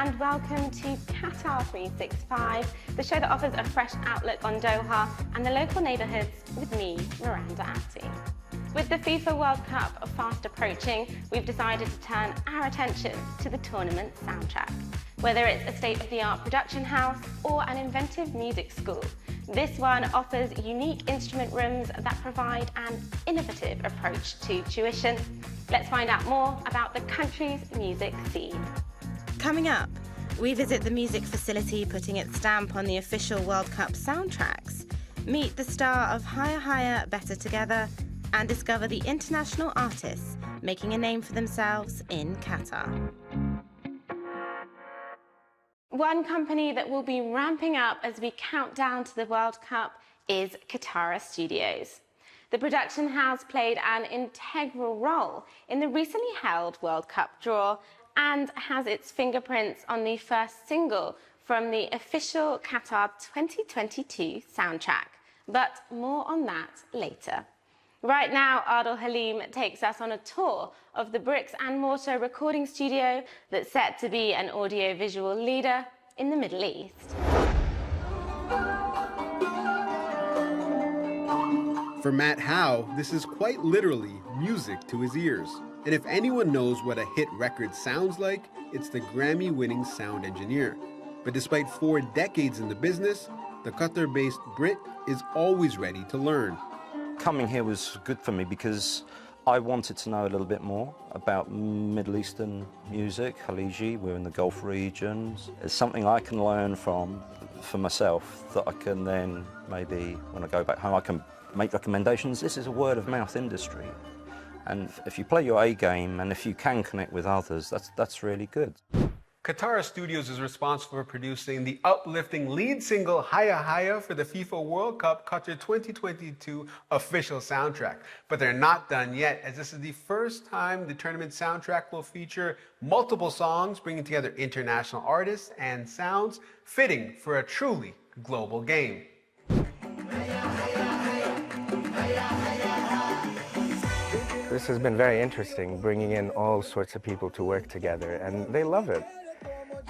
and welcome to Qatar 365, the show that offers a fresh outlook on Doha and the local neighbourhoods with me, Miranda Atti. With the FIFA World Cup fast approaching, we've decided to turn our attention to the tournament soundtrack. Whether it's a state-of-the-art production house or an inventive music school, this one offers unique instrument rooms that provide an innovative approach to tuition. Let's find out more about the country's music scene. Coming up, we visit the music facility putting its stamp on the official World Cup soundtracks, meet the star of Higher, Higher, Better Together, and discover the international artists making a name for themselves in Qatar. One company that will be ramping up as we count down to the World Cup is Katara Studios. The production house played an integral role in the recently held World Cup draw and has its fingerprints on the first single from the official Qatar 2022 soundtrack. But more on that later. Right now, Adil Halim takes us on a tour of the bricks and mortar recording studio that's set to be an audio-visual leader in the Middle East. For Matt Howe, this is quite literally music to his ears. And if anyone knows what a hit record sounds like, it's the Grammy-winning sound engineer. But despite 4 decades in the business, the Qatar-based Brit is always ready to learn. Coming here was good for me because I wanted to know a little bit more about Middle Eastern music, Khaliji, we're in the Gulf regions. It's something I can learn from for myself that I can then maybe, when I go back home, I can make recommendations. This is a word-of-mouth industry. And if you play your A game and if you can connect with others, that's really good. Katara Studios is responsible for producing the uplifting lead single Haya Haya for the FIFA World Cup Qatar 2022 official soundtrack. But they're not done yet, as this is the first time the tournament soundtrack will feature multiple songs bringing together international artists and sounds fitting for a truly global game. This has been very interesting, bringing in all sorts of people to work together, and they love it.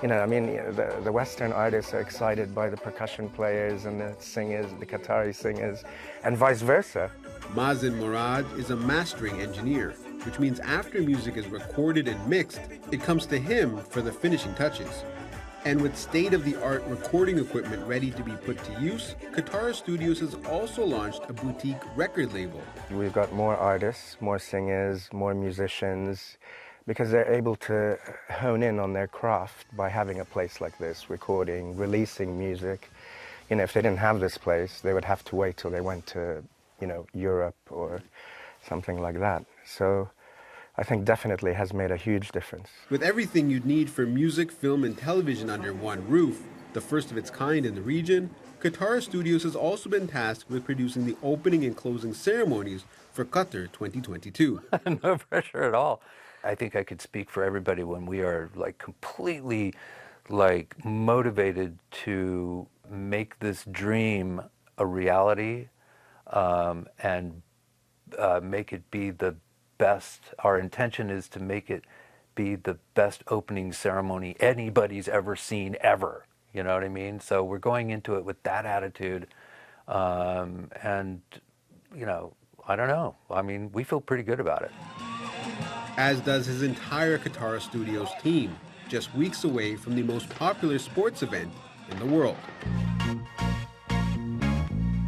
You know, I mean, the Western artists are excited by the percussion players and the singers, the Qatari singers, and vice versa. Mazen Murad is a mastering engineer, which means after music is recorded and mixed, it comes to him for the finishing touches. And with state-of-the-art recording equipment ready to be put to use, Katara Studios has also launched a boutique record label. We've got more artists, more singers, more musicians, because they're able to hone in on their craft by having a place like this, recording, releasing music. You know, if they didn't have this place, they would have to wait till they went to, you know, Europe or something like that. So I think definitely has made a huge difference. With everything you'd need for music, film, and television under one roof, the first of its kind in the region, Katara Studios has also been tasked with producing the opening and closing ceremonies for Qatar 2022. No pressure at all. I think I could speak for everybody when we are like completely like motivated to make this dream a reality and make it be the best. Our intention is to make it be the best opening ceremony anybody's ever seen ever. You know what I mean? So we're going into it with that attitude. And, you know, I don't know. I mean, we feel pretty good about it. As does his entire Katara Studios team, just weeks away from the most popular sports event in the world.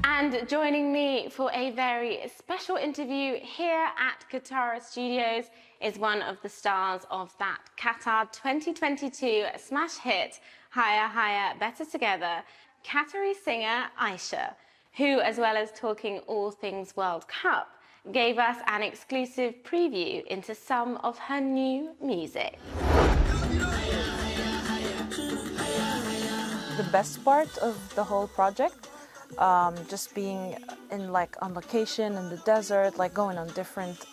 And joining me for a very special interview here at Katara Studios is one of the stars of that Qatar 2022 smash hit, Higher, Higher, Better Together, Qatari singer Aisha, who, as well as talking all things World Cup, gave us an exclusive preview into some of her new music. The best part of the whole project, just being in like on location in the desert, like going on different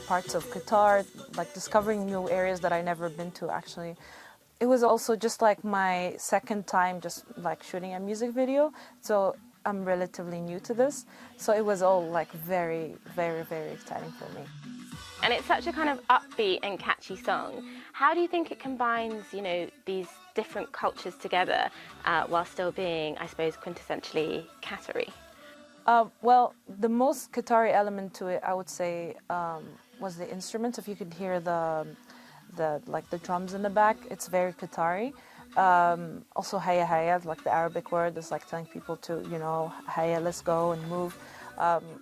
parts of Qatar, like discovering new areas that I never been to actually. It was also just like my second time just like shooting a music video, so I'm relatively new to this, so it was all like very, very, very exciting for me. And it's such a kind of upbeat and catchy song. How do you think it combines, you know, these different cultures together while still being, I suppose, quintessentially Qatari? Well, the most Qatari element to it, I would say, was the instruments. If you could hear the drums in the back, it's very Qatari. Also, hayya hayya, like the Arabic word, is like telling people to, you know, hayya, let's go and move.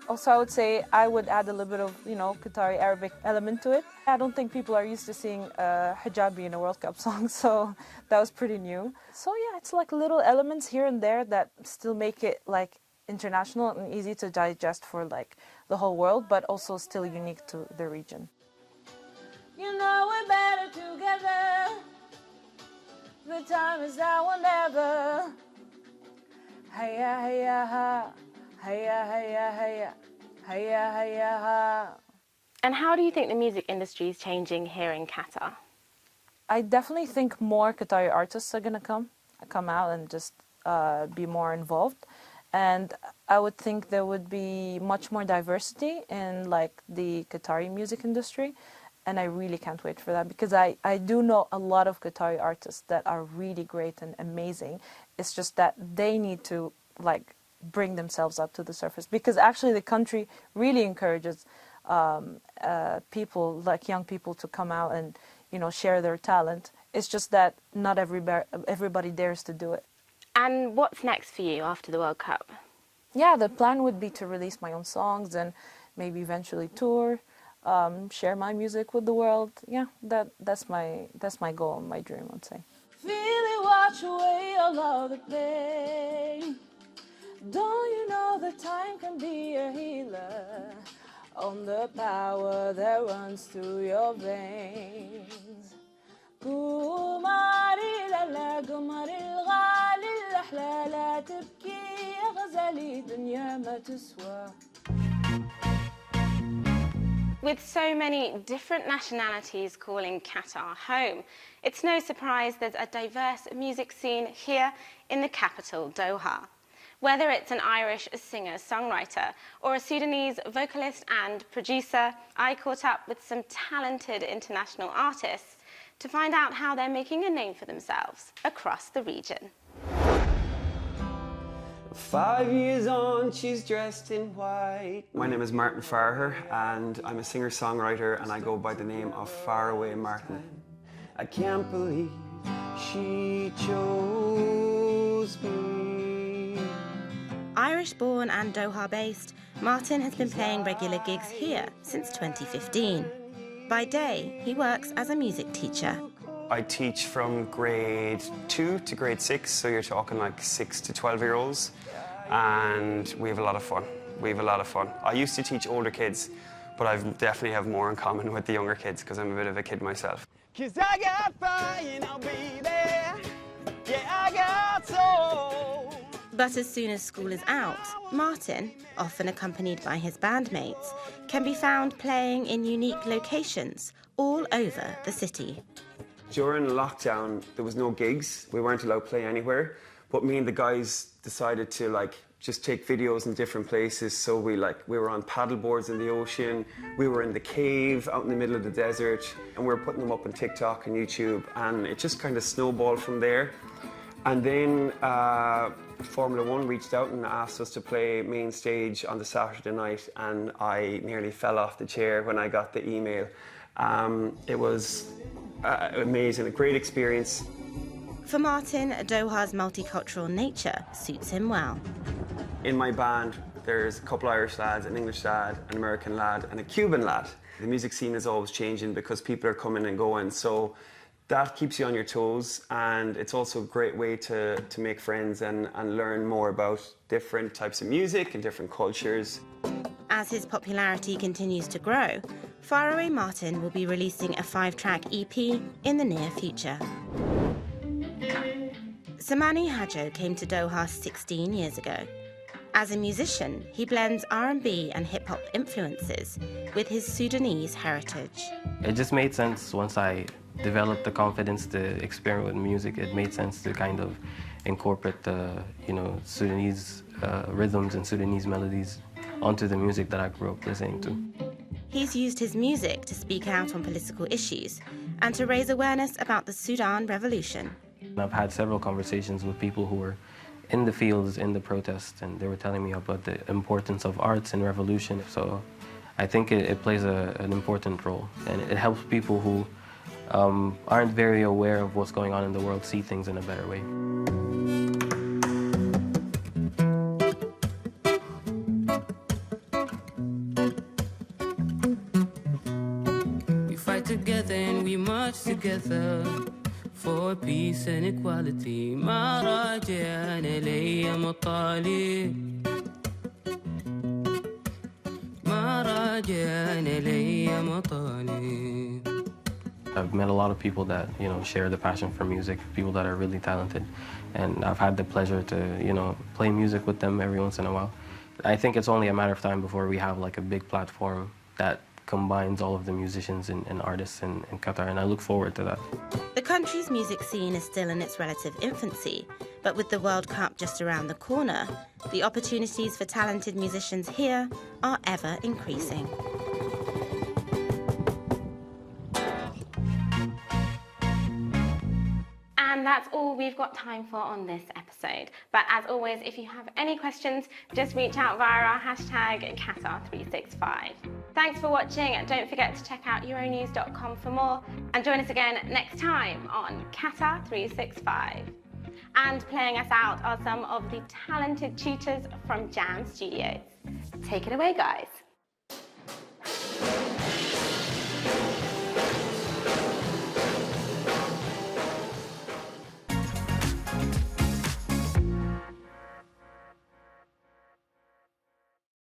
Also, I would say I would add a little bit of, you know, Qatari Arabic element to it. I don't think people are used to seeing hijabi in a World Cup song, so that was pretty new. So yeah, it's like little elements here and there that still make it like international and easy to digest for like the whole world, but also still unique to the region. You know we're better together. The time is now or never. Hayya hayya ha. Hayya hayya hayya. Hayya hayya ha. And how do you think the music industry is changing here in Qatar? I definitely think more Qatari artists are gonna come out and just be more involved. And I would think there would be much more diversity in like the Qatari music industry. And I really can't wait for that, because I do know a lot of Qatari artists that are really great and amazing. It's just that they need to like bring themselves up to the surface, because actually the country really encourages people, like young people, to come out and, you know, share their talent. It's just that not everybody dares to do it. And what's next for you after the World Cup? Yeah, the plan would be to release my own songs and maybe eventually tour. Share my music with the world. Yeah, that's my goal, my dream, I'd say. Feel it wash away all of the pain. Don't you know that time can be a healer? On the power that runs through your veins. قمري لا قمري الغالي الأحلى لا تبكي يا غزالي دنيا ما تسوى. With so many different nationalities calling Qatar home, it's no surprise there's a diverse music scene here in the capital, Doha. Whether it's an Irish singer-songwriter or a Sudanese vocalist and producer, I caught up with some talented international artists to find out how they're making a name for themselves across the region. 5 years on, she's dressed in white. My name is Martin Farher, and I'm a singer-songwriter, and I go by the name of Faraway Martin. I can't believe she chose me. Irish-born and Doha-based, Martin has been playing regular gigs here since 2015. By day, he works as a music teacher. I teach from grade 2 to grade 6, so you're talking like 6 to 12-year-olds, and we have a lot of fun. I used to teach older kids, but I definitely have more in common with the younger kids because I'm a bit of a kid myself. 'Cause I got fire, you know, baby. Yeah, I got soul. But as soon as school is out, Martin, often accompanied by his bandmates, can be found playing in unique locations all over the city. During lockdown, there was no gigs. We weren't allowed to play anywhere. But me and the guys decided to just take videos in different places. So we were on paddle boards in the ocean. We were in the cave out in the middle of the desert, and we were putting them up on TikTok and YouTube. And it just kind of snowballed from there. And then Formula One reached out and asked us to play main stage on the Saturday night, and I nearly fell off the chair when I got the email. It was amazing, a great experience. For Martin, Doha's multicultural nature suits him well. In my band, there's a couple Irish lads, an English lad, an American lad, and a Cuban lad. The music scene is always changing because people are coming and going, so that keeps you on your toes, and it's also a great way to make friends and learn more about different types of music and different cultures. As his popularity continues to grow, Faraway Martin will be releasing a 5-track EP in the near future. Samani Hadjo came to Doha 16 years ago. As a musician, he blends R&B and hip-hop influences with his Sudanese heritage. It just made sense once I developed the confidence to experiment with music. It made sense to kind of incorporate the, Sudanese rhythms and Sudanese melodies onto the music that I grew up listening to. He's used his music to speak out on political issues and to raise awareness about the Sudan revolution. I've had several conversations with people who were in the fields, in the protests, and they were telling me about the importance of arts in revolution. So I think it plays an important role, and it helps people who aren't very aware of what's going on in the world see things in a better way. We fight together and we march together for peace and equality. ما راجعنا لي مطالب ما راجعنا لي مطالب. I've met a lot of people that, share the passion for music, people that are really talented, and I've had the pleasure to, play music with them every once in a while. I think it's only a matter of time before we have like a big platform that combines all of the musicians and artists in Qatar, and I look forward to that. The country's music scene is still in its relative infancy, but with the World Cup just around the corner, the opportunities for talented musicians here are ever increasing. And that's all we've got time for on this episode. But as always, if you have any questions, just reach out via our hashtag Qatar365. Thanks for watching, and don't forget to check out Euronews.com for more, and join us again next time on Qatar365. And playing us out are some of the talented tutors from Jam Studios. Take it away, guys.